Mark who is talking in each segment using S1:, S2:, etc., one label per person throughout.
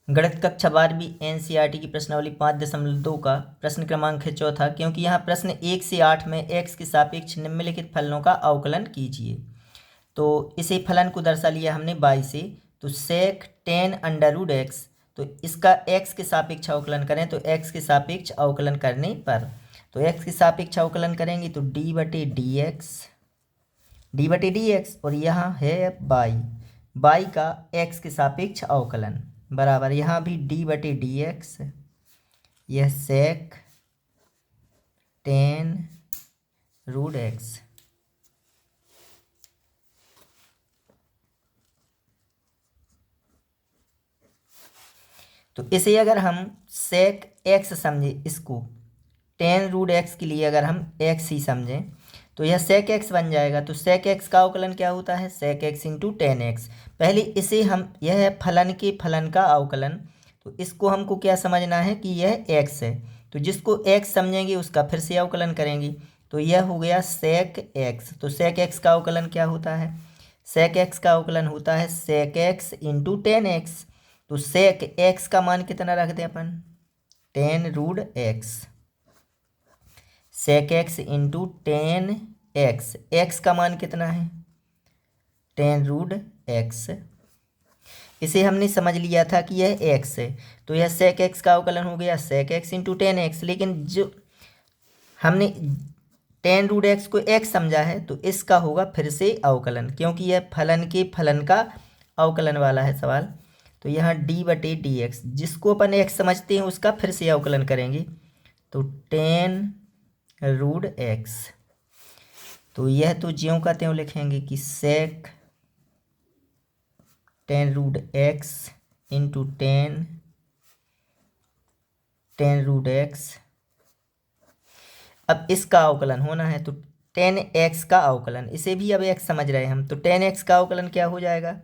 S1: गणित कक्षा 12वीं एनसीईआरटी की प्रश्नावली 5.2 का प्रश्न क्रमांक है चौथा। क्योंकि यहाँ प्रश्न 1 से 8 में x के सापेक्ष निम्नलिखित फलनों का अवकलन कीजिए। तो इसे फलन को दर्शा लिया हमने y से, तो sec tan under root x. तो इसका x के सापेक्ष अवकलन करें तो x के सापेक्ष अवकलन करने पर, तो x के सापेक्ष अवकलन करेंगे तो d/dx और यहाँ है y का x के सापेक्ष अवकलन बराबर यहाँ भी d/dx, यह sec tan रूट एक्स। तो इसे अगर हम sec x समझे, इसको tan रूट एक्स के लिए अगर हम x ही समझें तो यह sec x बन जाएगा। तो sec x का अवकलन क्या होता है, sec x into tan x। पहले इसे हम, यह है फलन के फलन का अवकलन, तो इसको हमको क्या समझना है कि यह x है। तो जिसको x समझेंगे उसका फिर से अवकलन करेंगे, तो यह हो गया sec x। तो sec x का अवकलन क्या होता है, sec x का अवकलन होता है sec x into tan x। तो sec x का मान कितना रख दें अपन, tan root x, sec x into tan x, x का मान कितना है, tan रूट x। इसे हमने समझ लिया था कि यह x है, तो यह sec x का अवकलन हो गया sec x into tan x। लेकिन जो हमने tan रूट x को x समझा है तो इसका होगा फिर से अवकलन, क्योंकि यह फलन के फलन का अवकलन वाला है सवाल। तो यहाँ d/dx, जिसको अपन x समझते हैं उसका फिर से अवकलन करेंगे, तो tan रूट x। तो यह तो ज्यों का त्यों लिखेंगे कि sec tan root x into tan root x। अब इसका अवकलन होना है तो tan x का अवकलन, इसे भी अब x समझ रहे हैं हम, तो tan x का अवकलन क्या हो जाएगा,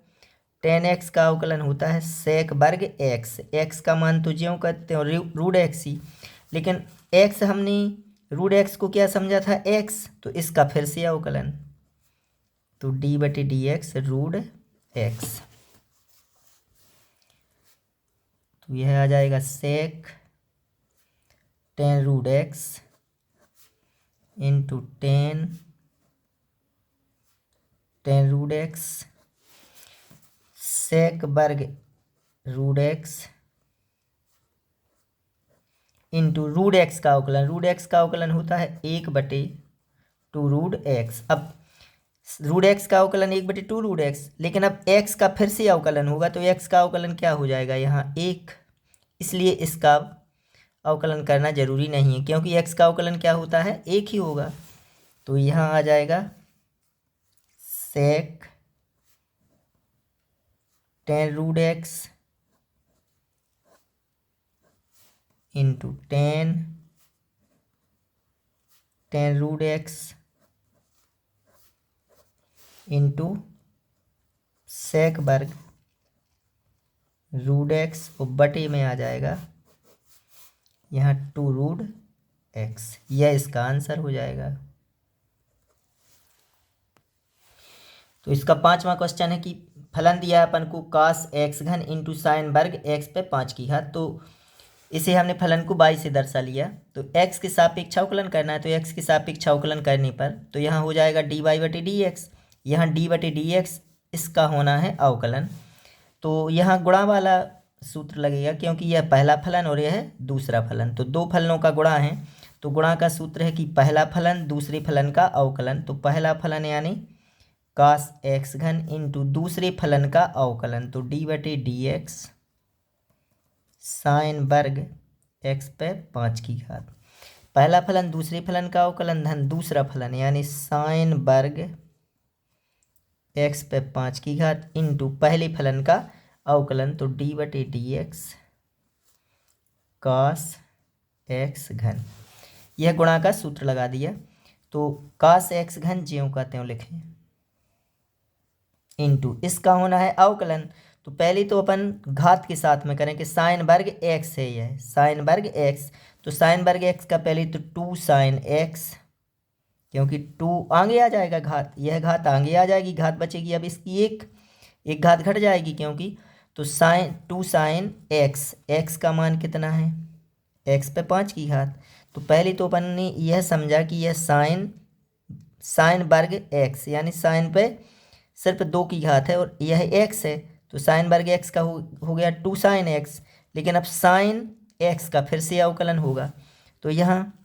S1: tan x का अवकलन होता है sec वर्ग x। x का मान तो ज्यों का त्यों रूट x ही, लेकिन x हमने रूट एक्स को क्या समझा था, x, तो इसका फिर से अवकलन, तो d/dx रूट x। तो यह आ जाएगा sec tan root x into tan root x, sec वर्ग root x into root x का अवकलन। रूट एक्स का अवकलन होता है 1/2 रूट एक्स। अब रूट एक्स का अवकलन 1/2 रूट एक्स, लेकिन अब x का फिर से अवकलन होगा तो x का अवकलन क्या हो जाएगा, यहाँ 1, इसलिए इसका अवकलन करना जरूरी नहीं है, क्योंकि x का अवकलन क्या होता है, 1 ही होगा। तो यहाँ आ जाएगा sec tan root x into tan root x into sec वर्ग रूट x और बटे में आ जाएगा यहाँ 2 रूट x। यह इसका आंसर हो जाएगा। तो इसका 5वां क्वेश्चन है कि फलन दिया है अपन को cos x घन इंटू साइन वर्ग x पे 5 की घात। तो इसे हमने फलन को y से दर्शा लिया, तो x के सापेक्ष अवकलन करना है, तो x के सापेक्ष अवकलन करने पर तो यहाँ हो जाएगा dy/dx। यहाँ d/dx इसका होना है अवकलन, तो यहाँ गुणा वाला सूत्र लगेगा, क्योंकि यह पहला फलन और यह है दूसरा फलन, तो दो फलनों का गुणा है। तो गुणा का सूत्र है कि पहला फलन दूसरे फलन का अवकलन, तो पहला फलन यानी cos x घन इंटू दूसरे फलन का अवकलन, तो d/dx साइन वर्ग x पे 5 की घात। पहला फलन दूसरे फलन का अवकलन धन दूसरा फलन यानी साइन वर्ग x पे 5 की घात इंटू पहले फलन का अवकलन, तो d/dx cos x घन। यह गुणा का सूत्र लगा दिया, तो cos x घन ज्यों का त्यों लिखें इंटू इसका होना है अवकलन। तो पहले तो अपन घात के साथ में करें कि साइन वर्ग x है, यह साइन वर्ग x, तो साइन वर्ग x का पहले तो 2 साइन x, क्योंकि 2 आगे आ जाएगा घात, यह घात आगे आ जाएगी, घात बचेगी, अब इसकी एक घात घट जाएगी क्योंकि, तो टू साइन एक्स, एक्स का मान कितना है, एक्स पे 5 की घात। तो पहले तो अपन ने यह समझा कि यह साइन वर्ग एक्स, यानी साइन पे सिर्फ 2 की घात है और यह एक्स है, तो साइन वर्ग एक्स का हो गया 2 साइन एक्स। लेकिन अब साइन एक्स का फिर से अवकलन होगा, तो यहाँ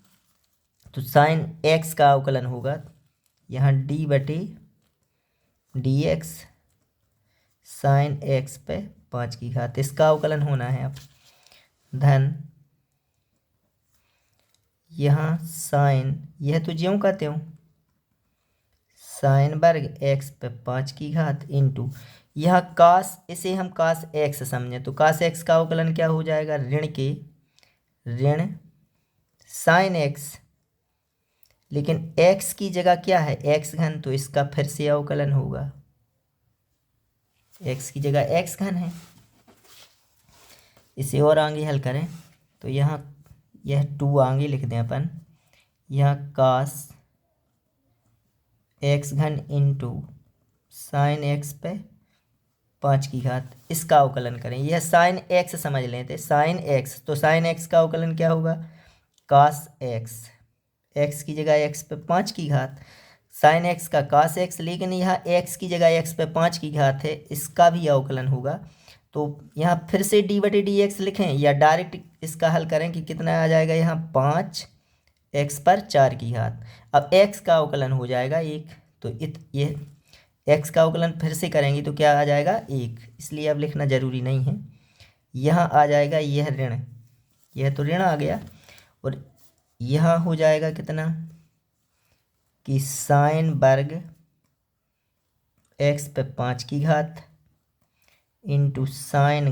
S1: तो साइन एक्स का अवकलन होगा यहाँ डी बटे डी एक्स साइन एक्स पे 5 की घात, इसका अवकलन होना है अब। धन यहाँ साइन, यह तो ज्यों का त्यों साइन वर्ग एक्स पे 5 की घात इंटू यह कास, इसे हम कास एक्स समझें तो कास एक्स का अवकलन क्या हो जाएगा, ऋण साइन एक्स। लेकिन x की जगह क्या है, एक्स घन, तो इसका फिर से अवकलन होगा, x की जगह x घन है। इसे और आगे हल करें तो यहाँ यह 2 आगे लिख दें अपन, यहाँ कास एक्स घन इंटू साइन एक्स पे 5 की घात, इसका अवकलन करें। यह साइन एक्स समझ लेते, साइन एक्स, तो साइन एक्स का अवकलन क्या होगा, कास एक्स, एक्स की जगह एक्स पे 5 की घात, साइन एक्स का कास एक्स। लेकिन यहाँ एक्स की जगह एक्स पे 5 की घात है, इसका भी अवकलन होगा। तो यहाँ फिर से डी बटे डी एक्स लिखें या डायरेक्ट इसका हल करें कि कितना आ जाएगा, यहाँ 5 एक्स पर 4 की घात। अब एक्स का अवकलन हो जाएगा 1, तो ये एक्स का अवकलन फिर से करेंगे तो क्या आ जाएगा 1, इसलिए अब लिखना ज़रूरी नहीं है। यहाँ आ जाएगा यह ऋण, यह तो ऋण आ गया, और यहाँ हो जाएगा कितना कि साइन वर्ग एक्स पे 5 की घात इंटू साइन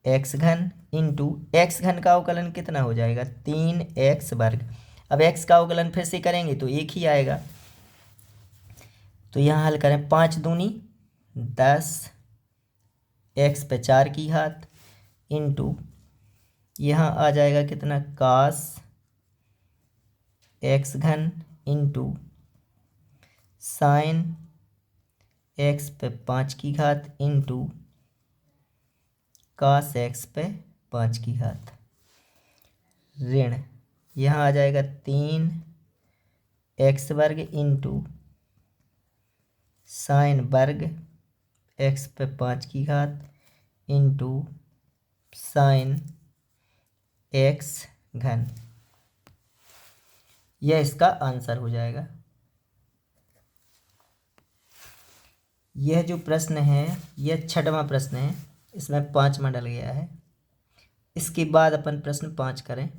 S1: एक्स घन इंटू एक्स घन का अवकलन कितना हो जाएगा 3x वर्ग। अब x का अवकलन फिर से करेंगे तो 1 ही आएगा, तो यहाँ हल करें 5 दूनी 10 x पे 4 की घात इंटू यहाँ आ जाएगा कितना कास एक्स घन इंटू साइन एक्स पे 5 की घात इंटू कास एक्स पे 5 की घात ऋण, यहाँ आ जाएगा 3x वर्ग इंटू साइन वर्ग एक्स पे 5 की घात इंटू साइन एक्स घन, यह इसका आंसर हो जाएगा। यह जो प्रश्न है यह 6वां प्रश्न है, इसमें 5वां डल गया है। इसके बाद अपन प्रश्न 5 करें।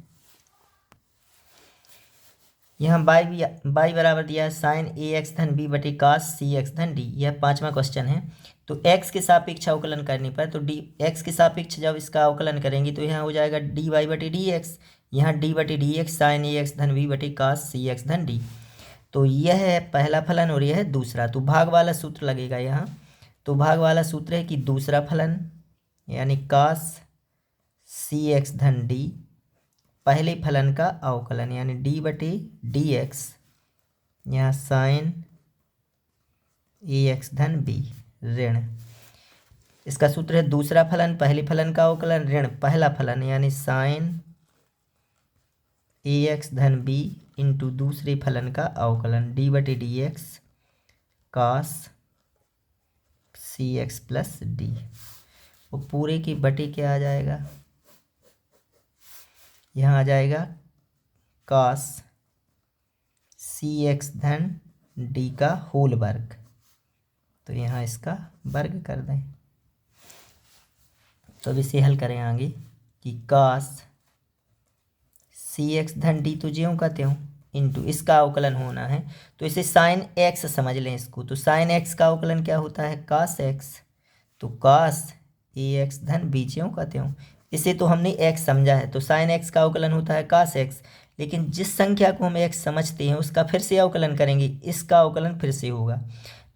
S1: यहाँ y बराबर दिया है साइन ए एक्स धन बी बटे कास सी एक्स धन डी, यह 5वां क्वेश्चन है। तो x के सापेक्ष अवकलन करने पर, तो x के सापेक्ष जब इसका अवकलन करेंगे तो यहाँ हो जाएगा dy बटे डी एक्स, यहाँ डी बटे डी एक्स साइन ए एक्स धन बी बटे कास सी एक्स धन डी। तो यह है पहला फलन और यह है दूसरा, तो भाग वाला सूत्र लगेगा यहाँ। तो भाग वाला सूत्र है कि दूसरा फलन यानी कास सी एक्स धन डी पहले फलन का अवकलन यानी डी बटे डी एक्स, यहाँ साइन ए एक्स धन बी ऋण, इसका सूत्र है दूसरा फलन पहले फलन का अवकलन ऋण पहला फलन यानी साइन ए एक्स धन बी इंटू दूसरे फलन का अवकलन डी बटे डी एक्स कास सी एक्स प्लस डी। वो पूरे के बटे क्या आ जाएगा, यहाँ आ जाएगा कास सी एक्स धन डी का होल वर्ग, तो यहाँ इसका वर्ग कर दें। तो अब इसे हल करें आगे कि कास सी एक्स धन डी तो ज्यों का त्यों इंटू इसका अवकलन होना है, तो इसे साइन एक्स समझ लें इसको। तो साइन एक्स का अवकलन क्या होता है कास एक्स, तो कास ए एक्स धन बी ज्यों का त्यों, इसे तो हमने x समझा है, तो साइन x का अवकलन होता है कास x। लेकिन जिस संख्या को हम x समझते हैं उसका फिर से अवकलन करेंगे, इसका अवकलन फिर से होगा।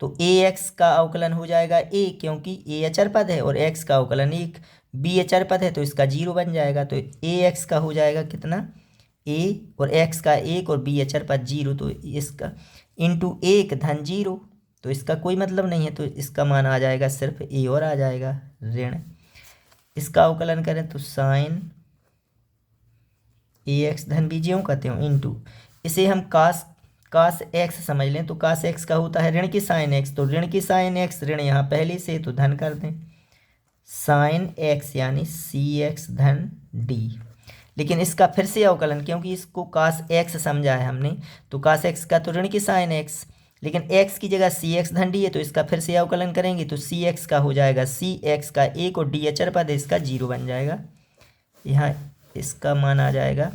S1: तो ax का अवकलन हो जाएगा a, क्योंकि a अचर पद है और x का अवकलन 1, b अचर पद है तो इसका 0 बन जाएगा। तो ax का हो जाएगा कितना a और x का 1 और b अचर पद 0, तो इसका इंटू 1 धन 0, तो इसका कोई मतलब नहीं है, तो इसका मान आ जाएगा सिर्फ ए और आ जाएगा ऋण। इसका अवकलन करें तो साइन ए एक्स धन बी ज्यों कहते हो इंटू, इसे हम कास कास एक्स समझ लें, तो कास एक्स का होता है ऋण की साइन एक्स, तो ऋण की साइन एक्स ऋण यहाँ पहले से, तो धन कर दें साइन एक्स यानी सी एक्स धन डी। लेकिन इसका फिर से अवकलन, क्योंकि इसको कास एक्स समझा है हमने, तो कास एक्स का तो ऋण की साइन एक्स, लेकिन एक्स की जगह सी एक्स धन डी है, तो इसका फिर से अवकलन करेंगे तो सी एक्स का हो जाएगा सी एक्स का एक, और डी अचर पद है इसका 0 बन जाएगा। यहाँ इसका मान आ जाएगा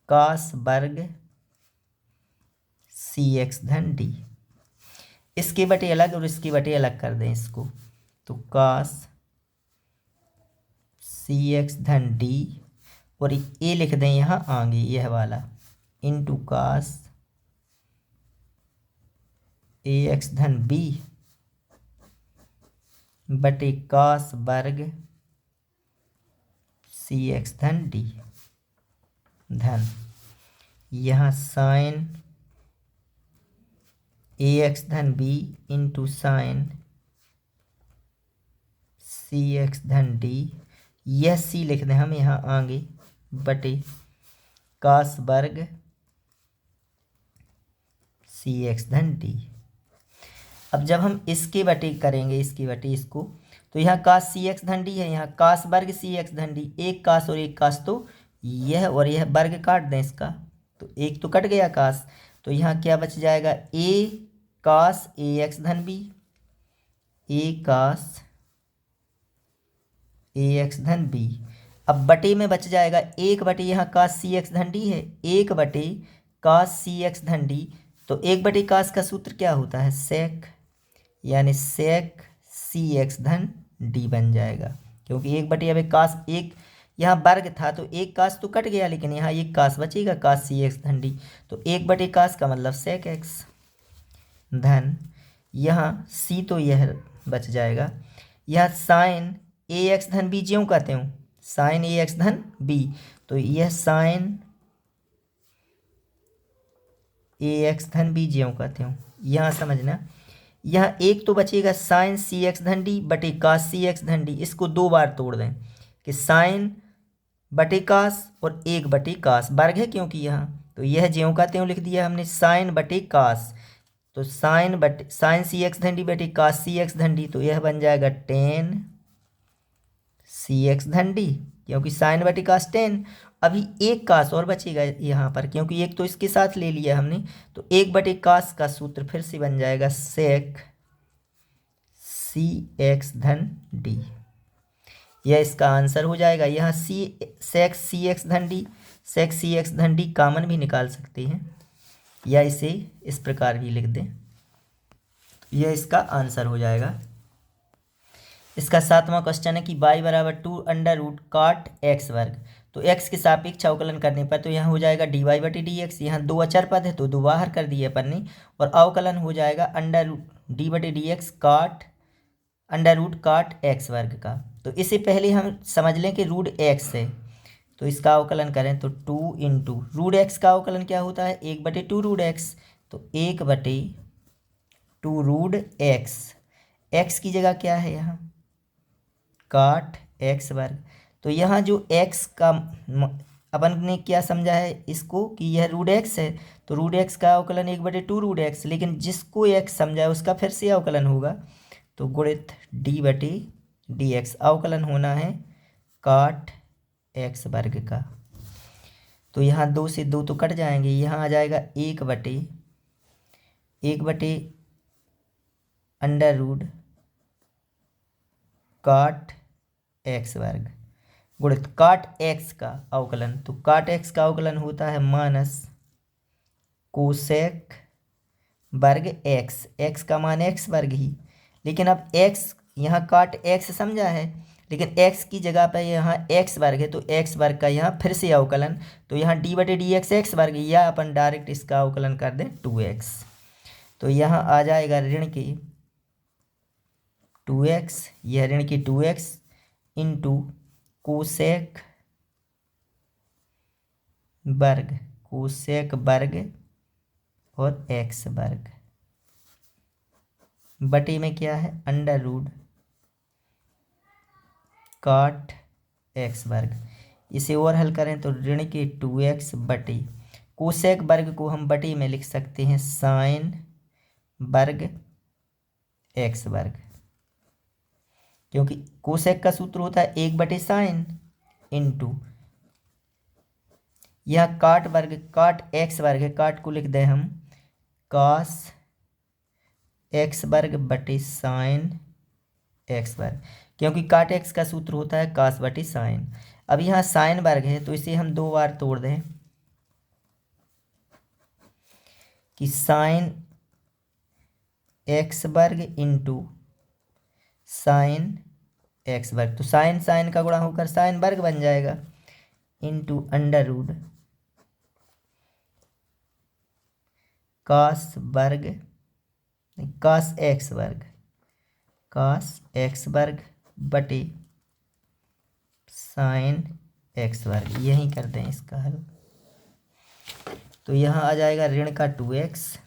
S1: कास वर्ग सी एक्स धन डी। इसके बटे अलग और इसके बटे अलग कर दें इसको, तो कास सी एक्स धन डी, और ए लिख दें यहाँ आगे यह वाला, इंटू कास ए एक्स धन बी बटे कास वर्ग सी एक्स धन डी धन यहाँ साइन ए एक्स धन बी इंटू साइन सी एक्स धन डी, यह सी लिख दें हम यहाँ आगे बटे कास वर्ग सी एक्स धन डी। अब जब हम इसके बटे करेंगे, इसके बटे इसको, तो यहाँ कास सी एक्स धन डी है, यहाँ कास वर्ग सी एक्स धन डी, एक कास और एक कास, तो यह और यह वर्ग काट दें इसका, तो एक तो कट गया कास, तो यहाँ क्या बच जाएगा ए कास ए एक्स धन बी, ए कास ए एक्स धन बी। अब बटे में बच जाएगा एक बटे यहाँ कास सी एक्स धन डी है, एक बटे कास सी एक्स धन डी, तो एक बटे कास का सूत्र क्या होता है सेक, यानी सेक सी एक्स धन डी बन जाएगा, क्योंकि एक बटे अब कास एक यहाँ वर्ग था, तो एक कास तो कट गया, लेकिन यहाँ एक कास बचेगा कास सी एक्स धन डी, तो एक बटे कास का मतलब सेक एक्स धन यहाँ सी, तो यह बच जाएगा, यह साइन ए एक्स धन बी ज्यों कहते हो साइन ए एक्स धन बी, तो यह साइन ए एक्स धन बी ज्यों कहते हो, यहाँ समझना, यहाँ एक तो बचेगा साइन सी एक्स धन डी बटे कास सी एक्स धन डी, इसको दो बार तोड़ दें कि साइन बटे कास और एक बटे कास, वर्ग है क्योंकि यहाँ, तो यह ज्यों कहते हो लिख दिया हमने साइन बटे कास, तो साइन सी एक्स धन डी बटे कास सी एक्स धन डी, तो यह बन जाएगा टेन सी एक्स धन डी, क्योंकि साइन बटे कास 10। अभी एक कास और बचेगा यहाँ पर, क्योंकि एक तो इसके साथ ले लिया हमने, तो एक बटे कास का सूत्र फिर से बन जाएगा सेक सी एक्स धन डी, यह इसका आंसर हो जाएगा। यहाँ सेक सी एक्स धन डी, सेक सी एक्स धन डी कॉमन भी निकाल सकते हैं, या इसे इस प्रकार भी लिख दें, यह इसका आंसर हो जाएगा। इसका 7वां क्वेश्चन है कि y बराबर 2 अंडर रूट काट एक्स वर्ग, तो x के सापेक्ष अवकलन करने पर तो यहाँ हो जाएगा dy बटे डी एक्स, यहाँ दो अचर पद है तो दो बाहर कर दिए अपन ने, और अवकलन हो जाएगा अंडर रूट डी बटे डी एक्स काट अंडर रूट काट एक्स वर्ग का। तो इससे पहले हम समझ लें कि रूट एक्स है, तो इसका अवकलन करें तो 2 इंटू रूट एक्स का अवकलन क्या होता है 1 बटे 2 रूट एक्स, तो 1 बटे 2 रूट एक्स, एक्स की जगह क्या है यहाँ काट एक्स वर्ग, तो यहाँ जो x का अपन ने क्या समझा है इसको कि यह रूट एक्स है, तो रूट एक्स का अवकलन 1 बटे 2 रूट एक्स, लेकिन जिसको x समझा है उसका फिर से अवकलन होगा, तो गुणित d बटे डी एक्स, अवकलन होना है काट एक्स वर्ग का, तो यहाँ 2 से 2 तो कट जाएंगे, यहाँ आ जाएगा 1 बटे अंडर रूट काट एक्स वर्ग गुणित काट एक्स का अवकलन, तो काट एक्स का अवकलन होता है माइनस कोसेक वर्ग एक्स, एक्स का मान एक्स वर्ग ही, लेकिन अब एक्स यहाँ काट एक्स समझा है, लेकिन एक्स की जगह पर यहाँ एक्स वर्ग है, तो एक्स वर्ग का यहाँ फिर से अवकलन, तो यहाँ डी बटे डी एक्स एक्स वर्ग, या अपन डायरेक्ट इसका अवकलन कर दें 2x, तो यहाँ आ जाएगा ऋण की 2x, यह ऋण की 2x इंटू कोसेक वर्ग और एक्स वर्ग, बटे में क्या है अंडर रूट काट एक्स वर्ग। इसे और हल करें तो ऋण के 2x बटे कोसेक वर्ग को हम बटे में लिख सकते हैं साइन वर्ग एक्स वर्ग, क्योंकि कोसेक का सूत्र होता है 1/sin इंटू यह काट वर्ग काट एक्स वर्ग है, काट को लिख दें हम कास एक्स वर्ग बटे साइन एक्स वर्ग, क्योंकि काट एक्स का सूत्र होता है कास बटे साइन। अब यहाँ साइन वर्ग है तो इसे हम 2 बार तोड़ दें कि साइन एक्स वर्ग इंटू साइन एक्स वर्ग, तो साइन साइन का गुणा होकर साइन वर्ग बन जाएगा इंटू अंडर रूट कास वर्ग कास एक्स वर्ग बटे साइन एक्स वर्ग। यही कर दें इसका हल, तो यहाँ आ जाएगा ऋण का 2x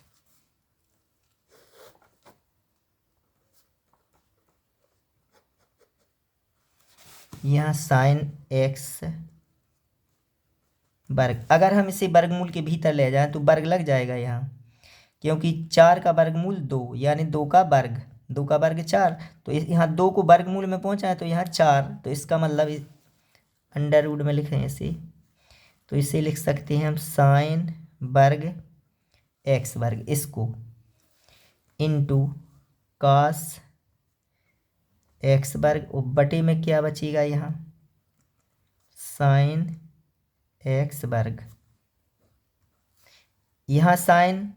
S1: यहाँ साइन एक्स वर्ग। अगर हम इसे वर्गमूल के भीतर ले जाएं तो वर्ग लग जाएगा यहाँ, क्योंकि 4 का वर्गमूल 2 यानी 2 का वर्ग 4, तो यहाँ 2 को वर्गमूल में पहुँचा है तो यहाँ 4, तो इसका मतलब अंडर रूट में लिखें इसे, तो इसे लिख सकते हैं हम साइन वर्ग एक्स वर्ग इसको इंटू कास एक्स वर्ग, और बटे में क्या बचेगा यहाँ साइन एक्स वर्ग, यहाँ साइन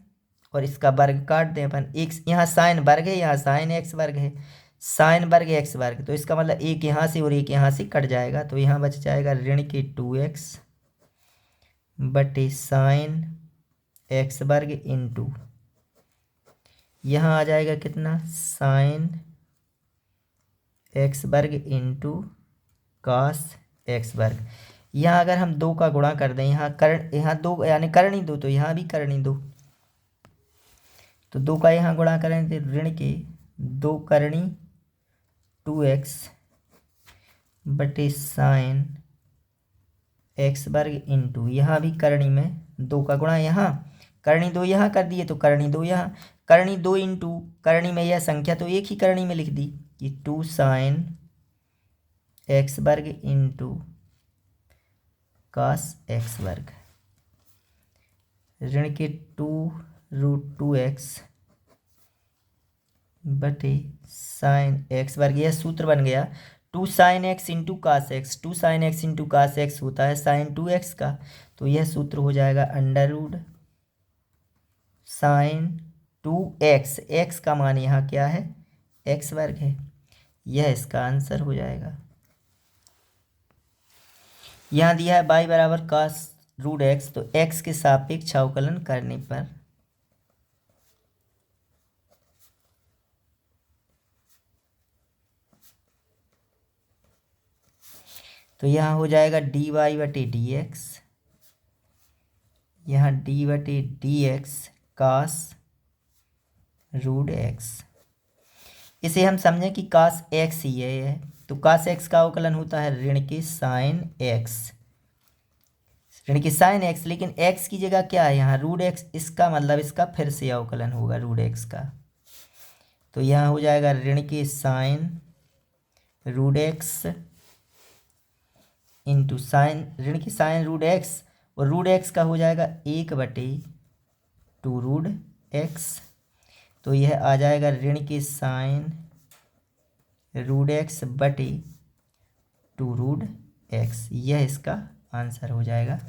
S1: और इसका वर्ग काट दें अपन, एक यहाँ साइन वर्ग है यहाँ साइन एक्स वर्ग है, साइन वर्ग एक्स वर्ग, तो इसका मतलब एक यहाँ से और एक यहाँ से कट जाएगा, तो यहाँ बच जाएगा ऋण के 2x बटे साइन एक्स वर्ग इंटू यहाँ आ जाएगा कितना साइन एक्स वर्ग इंटू कास एक्स वर्ग। यहाँ अगर हम 2 का गुणा कर दें यहाँ 2 यानी करनी 2, तो यहाँ भी करनी 2, तो 2 का यहाँ गुणा करें तो ऋण के 2 करनी 2x बटे साइन एक्स वर्ग इंटू यहाँ भी करनी में 2 का गुणा, यहाँ करनी 2 यहाँ कर दिए तो करनी 2 यहाँ, करनी 2 इंटू करनी में यह संख्या तो एक ही करनी में लिख दी कि 2 साइन एक्स वर्ग इंटू कास एक्स वर्ग, ऋण के 2√2x बटे साइन एक्स वर्ग, यह सूत्र बन गया 2 sine x into cos x, 2 sine x into cos x होता है साइन 2x का, तो यह सूत्र हो जाएगा under root sine 2x, x का मान यहाँ क्या है एक्स वर्ग है, यह इसका आंसर हो जाएगा। यहाँ दिया है y बराबर कास रूट एक्स, तो x के सापेक्ष अवकलन करने पर तो यहाँ हो जाएगा dy बटे डी एक्स, यहाँ डी बटे डी एक्स कास रूट एक्स। इसे हम समझें कि कास एक्स ही है, तो कास एक्स का अवकलन होता है ऋण के साइन एक्स, लेकिन एक्स की जगह क्या है यहाँ रूट एक्स, इसका मतलब इसका फिर से अवकलन होगा रूट एक्स का, तो यहाँ हो जाएगा ऋण के sine root x into sine ऋण की साइन रूट एक्स, और रूट एक्स का हो जाएगा 1/2 रूट एक्स, तो यह आ जाएगा ऋण के साइन रूट एक्स बटे 2 रूट एक्स, यह इसका आंसर हो जाएगा।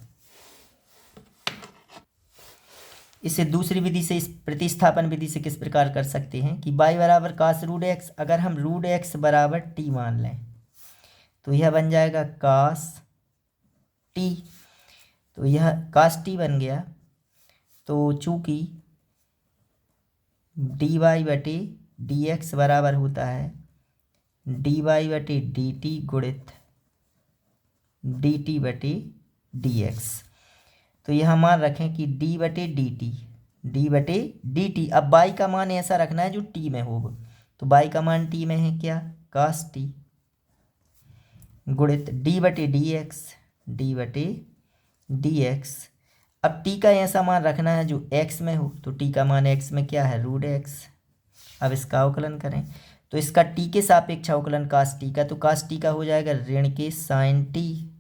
S1: इसे दूसरी विधि से इस प्रतिस्थापन विधि से किस प्रकार कर सकते हैं कि y बराबर कास रूट एक्स, अगर हम रूट एक्स बराबर t मान लें तो यह बन जाएगा कास t, तो यह कास t बन गया, तो चूंकि dy बटे डी एक्स बराबर होता है dy बटे dt गुणित dt बटे dx, तो यह मान रखें कि d बटे dt, अब y का मान ऐसा रखना है जो t में हो, तो बाई का मान टी में है क्या, कास टी, गुणित डी बटे डी एक्स। अब टी का ऐसा मान रखना है जो एक्स में हो, तो टी का मान एक्स में क्या है, रूट एक्स। अब इसका अवकलन करें तो इसका टी के सापेक्ष अवकलन कास टी का, तो कास टी का हो जाएगा ऋण के साइन टी,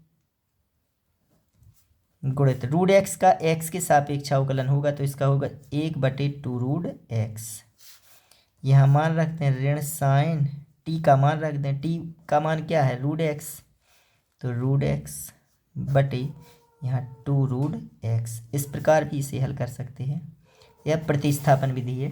S1: गुणित रूट एक्स का एक्स के सापेक्ष अवकलन होगा तो इसका होगा 1/2 रूट एक्स। यहाँ मान रखते हैं ऋण साइन टी का मान रख दें, टी का मान क्या है, रूट एक्स, तो रूट एक्स बटे यहाँ 2 रूट एक्स। इस प्रकार भी इसे हल कर सकते हैं, यह प्रतिस्थापन विधि है।